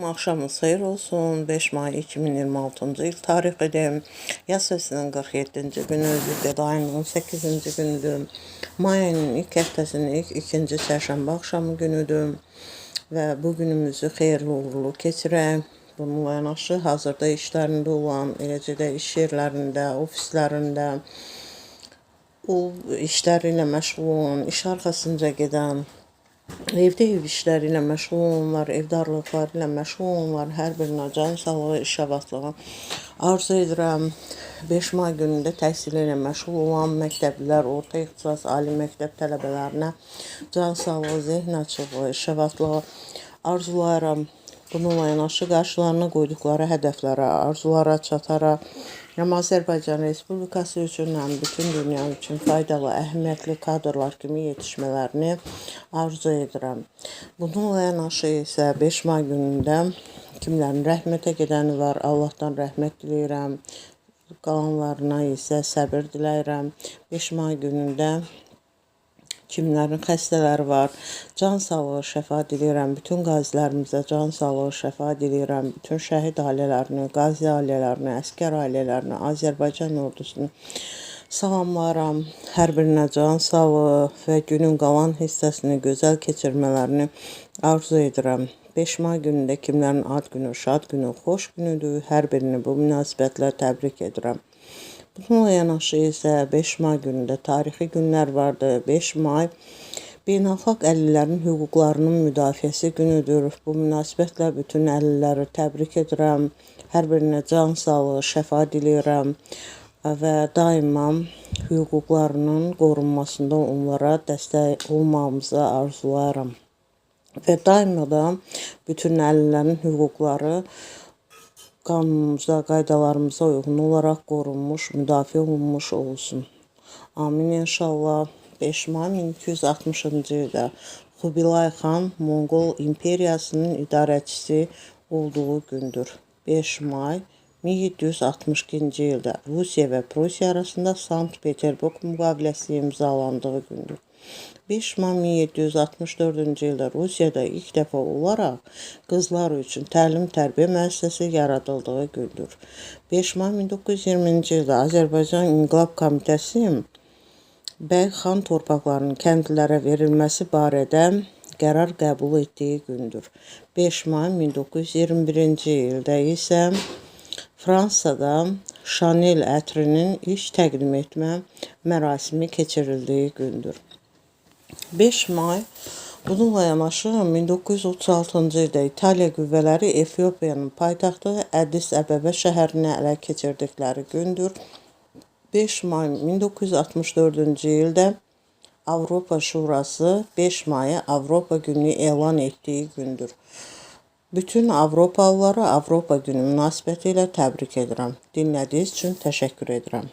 Akşamınız xeyir olsun. 5 may 2026-cı il tarixidir. Yaz fəslinin 47-ci günüdür. Beda ayının 18-ci günüdür. May ayının ilk həftəsinin ilk ikinci çərşənbə axşamı günüdür. Və bu günümüzü xeyirli uğurlu keçirək. Bununla yanaşı hazırda işlərində olan, eləcə də iş yerlərində, ofislərində, o işləri ilə məşğul olan, iş arxasınca gedən, evdə ev işləri ilə məşğul olanlar, evdarlıqları ilə məşğul olanlar, hər birinə can sağlığı, iş abadlığı arzu edirəm. 5 may günündə təhsil ilə məşğul olan məktəblilər, orta ixtisas, ali məktəb tələbələrinə can sağlığı, zehn açıqlığı, iş abadlığı arzulayıram. Bununla yanaşı qarşılarına qoyduqları hədəflərə, arzulara çataraq, həm Azərbaycan Respublikası üçün, həm bütün dünya üçün faydalı, əhəmiyyətli kadrlar kimi yetişmələrini arzu edirəm. Bununla yanaşı isə 5 may günündə kimlərin rəhmətə gedəni var, Allahdan rəhmət diləyirəm. Qalanlarına isə səbir diləyirəm. 5 may günündə kimlərin xəstələri var, can sağlığı, şəfa diləyirəm. Bütün qazilərimizə can sağlığı, şəfa diləyirəm. Bütün şəhid ailələrini, qazi ailələrini, əskər ailələrini, Azərbaycan ordusunu salamlaram. Hər birinə can sağlığı və günün qalan hissəsini gözəl keçirmələrini arzu edirəm. 5 may günündə kimlərin ad günü, şad günü, xoş günüdür. Hər birini bu münasibətlə təbrik edirəm. Bununla yanaşı isə 5 may günündə tarixi günlər vardı. 5 may beynəlxalq əlillərin hüquqlarının müdafiəsi günüdür. Bu münasibətlə bütün əlilləri təbrik edirəm. Hər birinə can sağlığı, şəfa diləyirəm və daima hüquqlarının qorunmasında onlara dəstək olmamızı arzulayıram. Və daima da bütün əlillərin hüquqları qanunumuza, qaydalarımıza uyğun olaraq qorunmuş, müdafiə olunmuş olsun. Amin inşallah. 5 may 1260-cı ildə Xubilay xan Monqol imperiyasının idarəçisi olduğu gündür. 5 may 1762-ci ildə Rusiya və Prusiya arasında Sankt-Peterburg müqaviləsi imzalandığı gündür. 5 may 1764-cü ildə Rusiyada ilk dəfə olaraq qızlar üçün təlim-tərbiyə müəssisəsi yaradıldığı gündür. 5 may 1920-ci ildə Azərbaycan İnqilab Komitəsi Bəyxan torpaqlarının kəndlilərə verilməsi barədə qərar qəbul etdiyi gündür. 5 may 1921-ci ildə isə Fransada Chanel ətrinin iş təqdim etmə mərasimi keçirildiyi gündür. 5 may bununla yanaşı 1936-cı ildə İtaliya qüvvələri Efiopiyanın paytaxtı Ədis Əbəbə şəhərini ələ keçirdikləri gündür. 5 may 1964-cü ildə Avropa Şurası 5 mayı Avropa günü elan etdiyi gündür. Bütün Avropalıları Avropa günü münasibəti ilə təbrik edirəm. Dinlədiyiniz üçün təşəkkür edirəm.